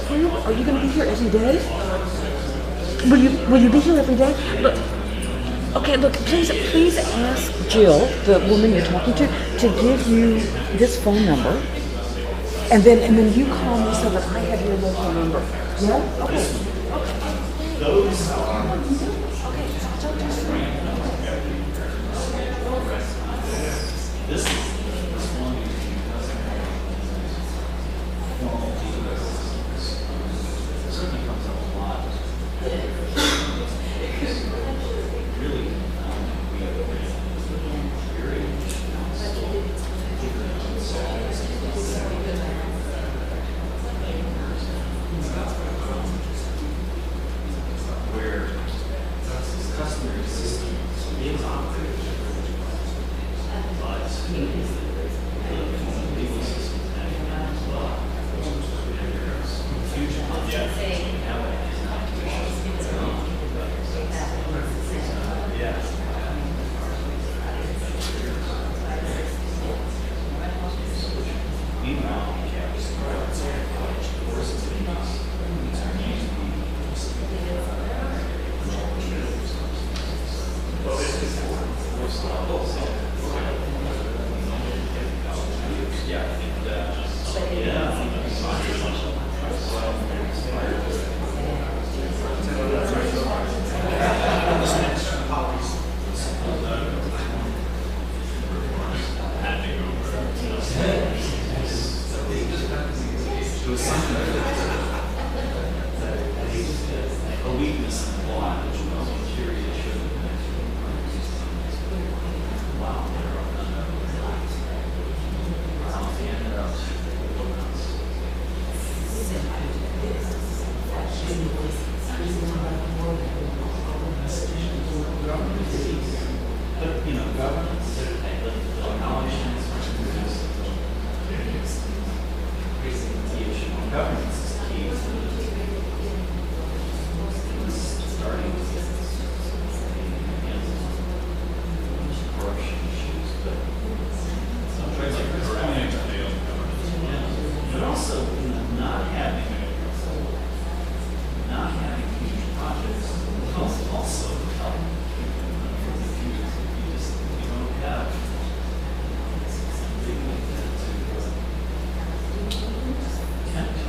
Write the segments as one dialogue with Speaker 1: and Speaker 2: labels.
Speaker 1: group? Are you going to be here every day? Will you be here every day? Look, okay, look, please ask Jill, the woman you're talking to give you this phone number. And then you call me so that I have your local number. Yeah? Okay. Those are... Okay, talk to you soon. This is one certainly comes up a lot. Really, we have very where customer systems is operated, but the legal system as well. There's confusion on that. Meanwhile, a weakness in the law, which was curious. Wow. But, you know, governance, the acknowledgments, the issue of governance is key. Starting with corruption issues, but but also not having huge projects also help. You don't have something like that to attempt to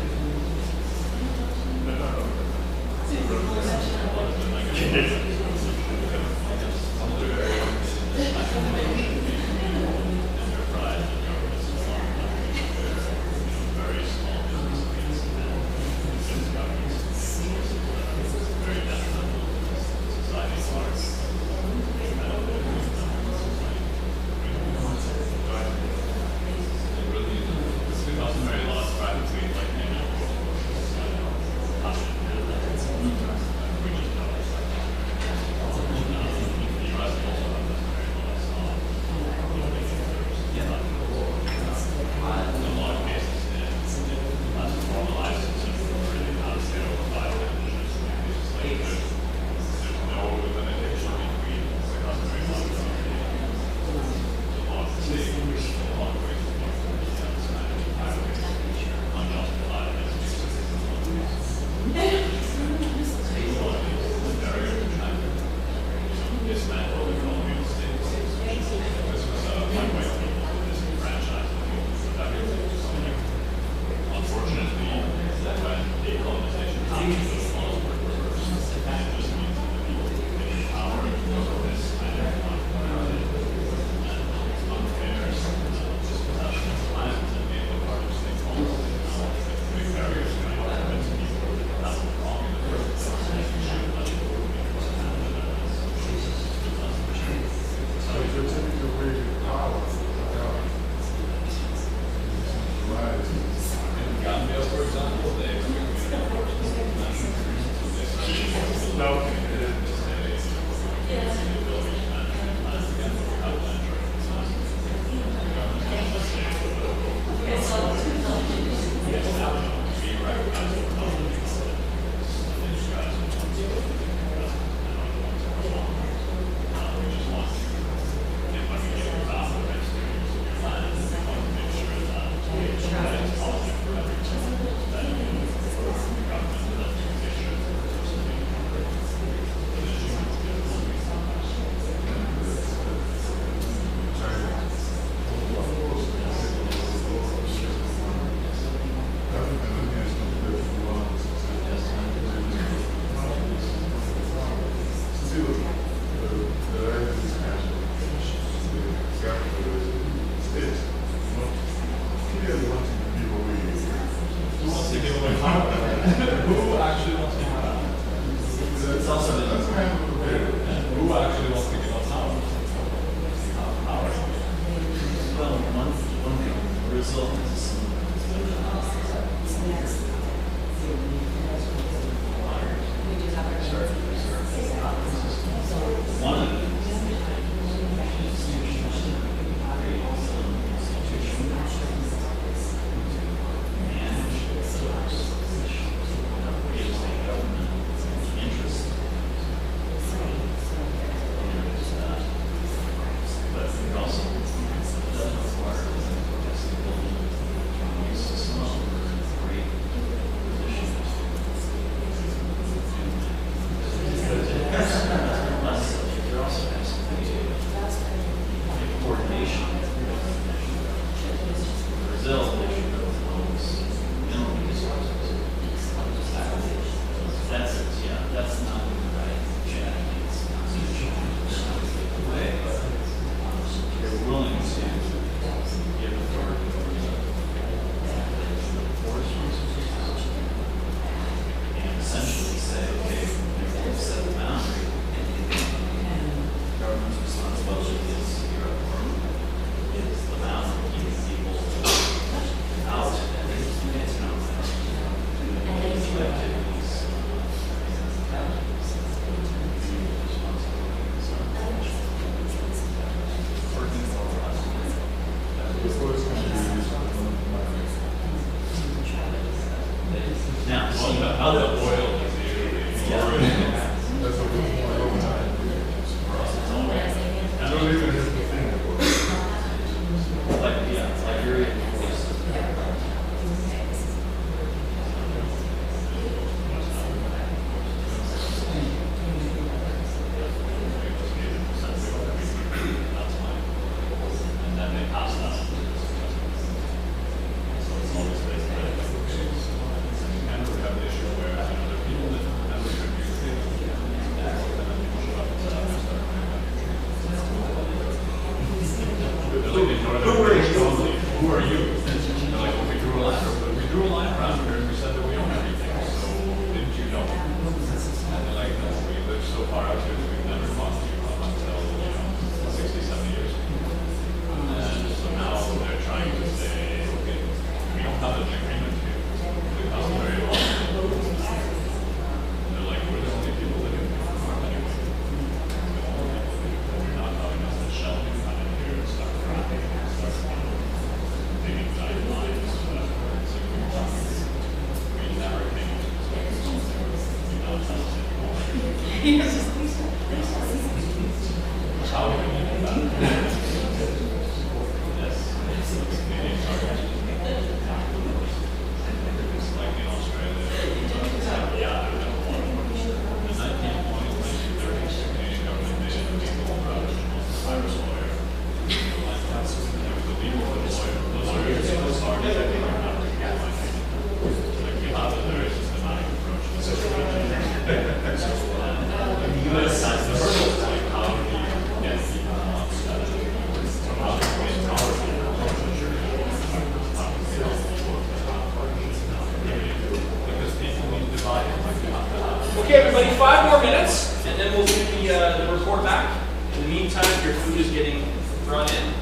Speaker 2: Okay, everybody, 5 more minutes, and then we'll do the report back. In the meantime, your food is getting brought in,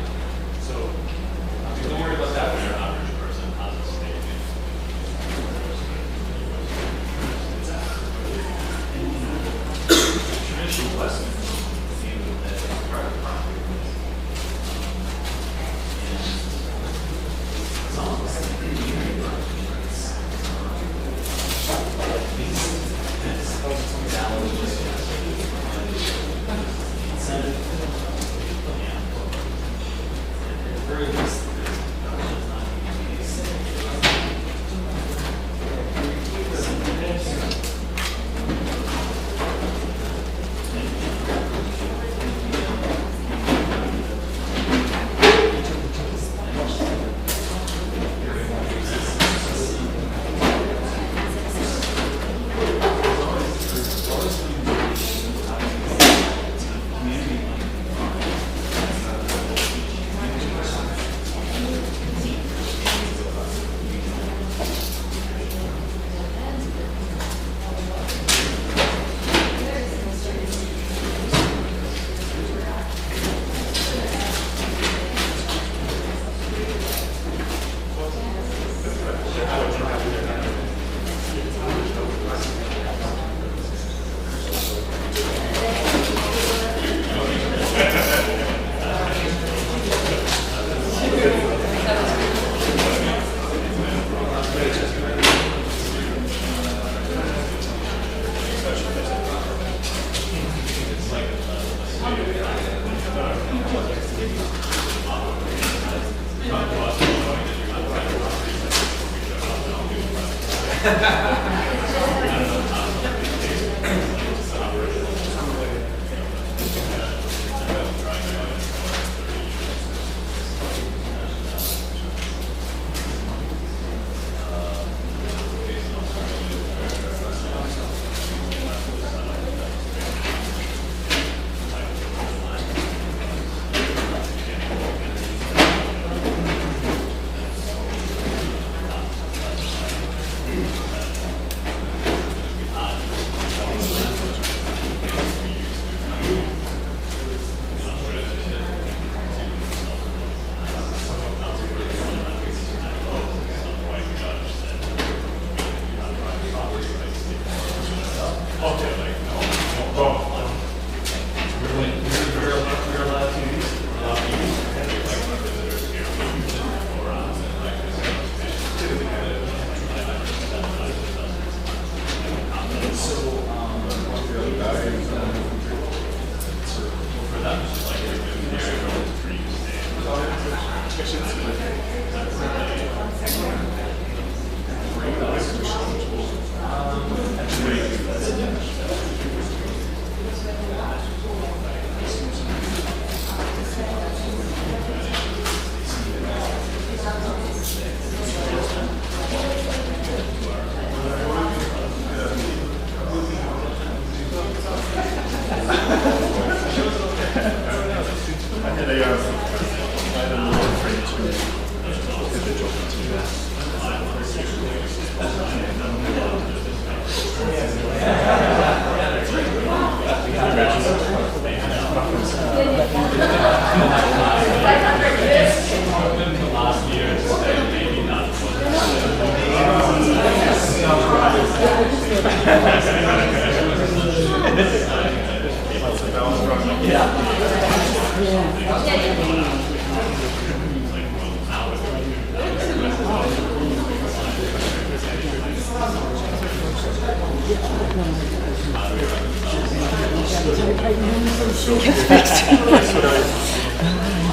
Speaker 2: so don't worry about that. Your average person has a steak. Traditional Western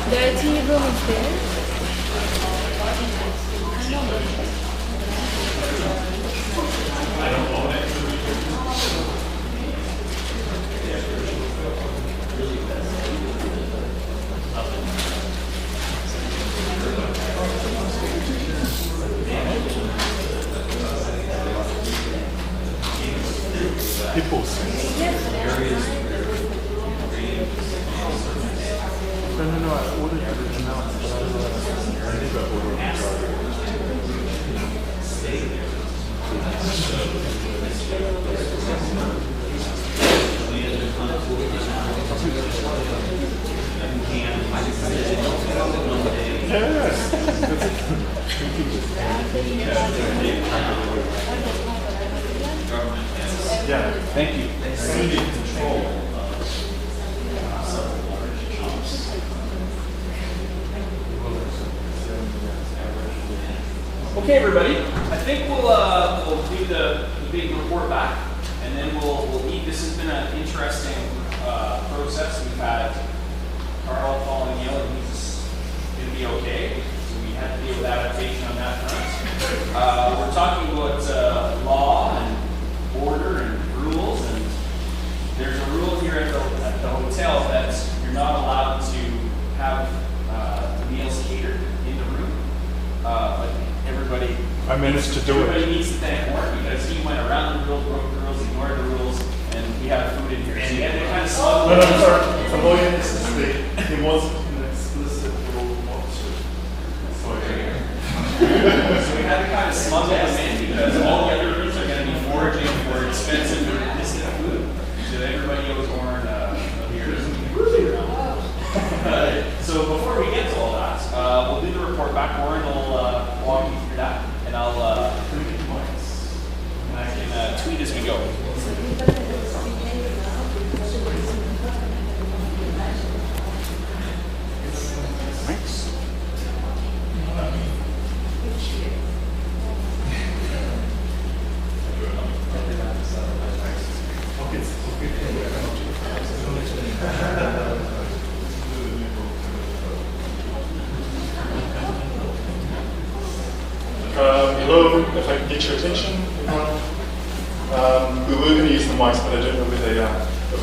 Speaker 3: There are tea rooms there.
Speaker 4: No, I ordered everything else, but I never ordered
Speaker 2: Yeah, thank you. Control. Okay, everybody. I think we'll do the big report back, and then we'll eat. This has been an interesting process. We've had Carl falling ill, and he's going to be okay. So we had to deal with adaptation on that front. We're talking about law and order and rules, and there's a rule here at the hotel that you're not allowed to have the meals catered in the room. But everybody,
Speaker 4: I managed to do it.
Speaker 2: Everybody needs to thank Warren because he went around the rules, broke the rules, ignored the rules, and we have food in here. So you had to kind of slow
Speaker 4: No, I'm sorry. The lawyer insisted it wasn't an explicit rule not to.
Speaker 2: So we had to kind of smuggle them in because all the other rooms are going to be foraging for expensive or distant food. So everybody owes Warren here. So before we get to all that, we'll do the report back. Warren will walk you through that, and I'll and I can tweet as we go.
Speaker 4: Hello, if I can get your attention, everyone. We were going to use the mics, but I don't know where they are. If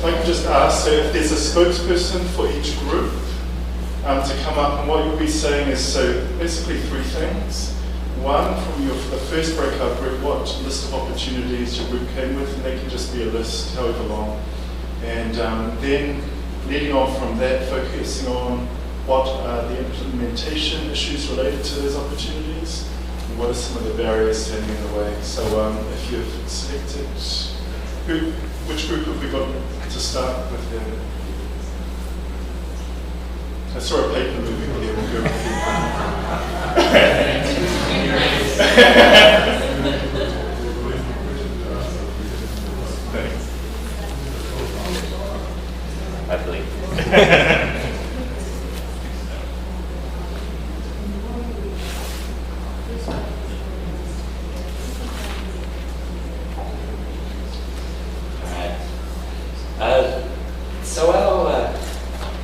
Speaker 4: I can just ask, so if there's a spokesperson for each group to come up, and what you'll be saying is, so basically three things. One, from the first breakout group, what list of opportunities your group came with, and they can just be a list, however long. And then leading on from that, focusing on what are the implementation issues related to those opportunities, and what are some of the barriers standing in the way. So if you've selected, which group have we got to start with here? I saw a paper moving here, we'll go with you. Thanks.
Speaker 5: I believe.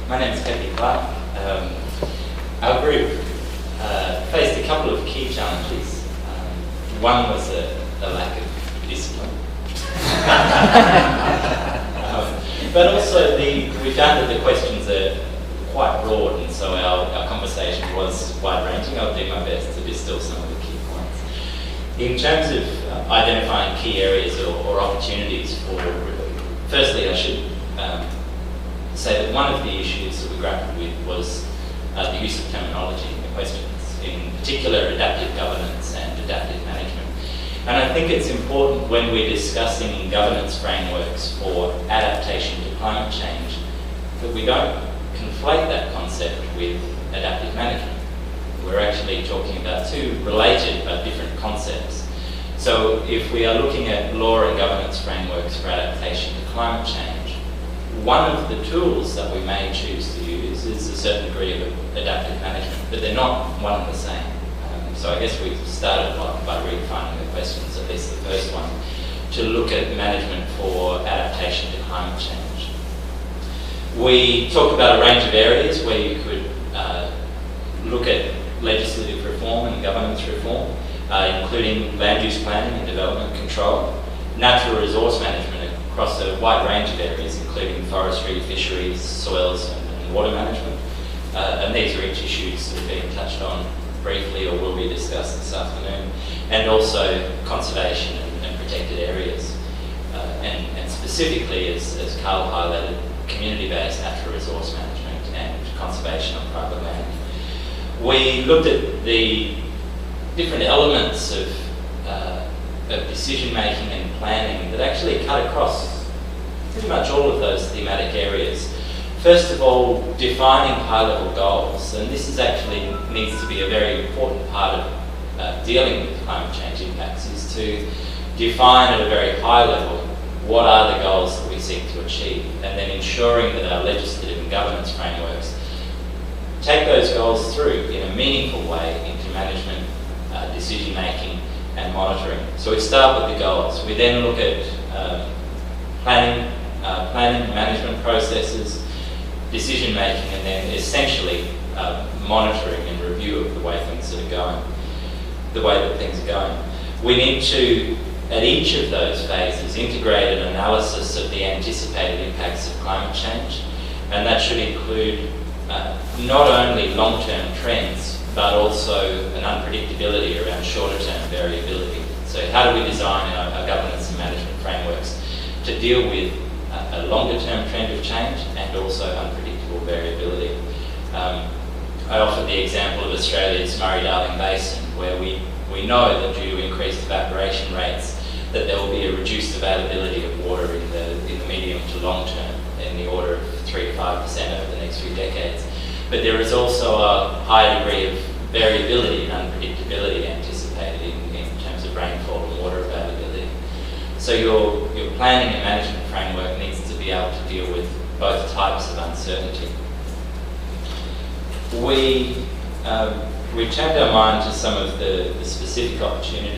Speaker 5: My name is Pepe Clark. Our group faced a couple of key challenges. One was a lack of discipline. But also we found that the questions are quite broad, and so our conversation was wide-ranging. I'll do my best to distill some of the key points. In terms of identifying key areas or opportunities for, firstly I should say that one of the issues that we grappled with was the use of terminology in the questions. in particular adaptive governance and adaptive management. And I think it's important when we're discussing governance frameworks for adaptation to climate change that we don't conflate that concept with adaptive management. We're actually talking about two related but different concepts. So if we are looking at law and governance frameworks for adaptation to climate change, one of the tools that we may choose to use is a certain degree of adaptive management, but they're not one and the same. So I guess we started by redefining the questions, at least the first one, to look at management for adaptation to climate change. We talked about a range of areas where you could look at legislative reform and governance reform, including land use planning and development control, natural resource management across a wide range of areas, including forestry, fisheries, soils and water management. And these are each issues that are being touched on briefly or will be discussed this afternoon, and also conservation and protected areas. And specifically, as Carl highlighted, community-based natural resource management and conservation on private land. We looked at the different elements of decision-making and planning that actually cut across pretty much all of those thematic areas. First of all, defining high-level goals, and this is actually needs to be a very important part of dealing with climate change impacts, is to define at a very high level what are the goals that we seek to achieve, and then ensuring that our legislative and governance frameworks take those goals through in a meaningful way into management, decision-making and monitoring. So we start with the goals. We then look at planning management processes, decision-making, and then essentially monitoring and review of the way things are going, the way that things are going. We need to, at each of those phases, integrate an analysis of the anticipated impacts of climate change, and that should include not only long-term trends, but also an unpredictability around shorter-term variability. So how do we design our governance and management frameworks to deal with a longer-term trend of change and also unpredictable variability? I offered the example of Australia's Murray-Darling Basin, where we know that due to increased evaporation rates, that there will be a reduced availability of water in the medium to long term, in the order of 3 to 5% over the next few decades. But there is also a high degree of variability and unpredictability anticipated in terms of rainfall and water availability. So your planning and management framework needs to be able to deal with both types of uncertainty. We turned our mind to some of the specific opportunities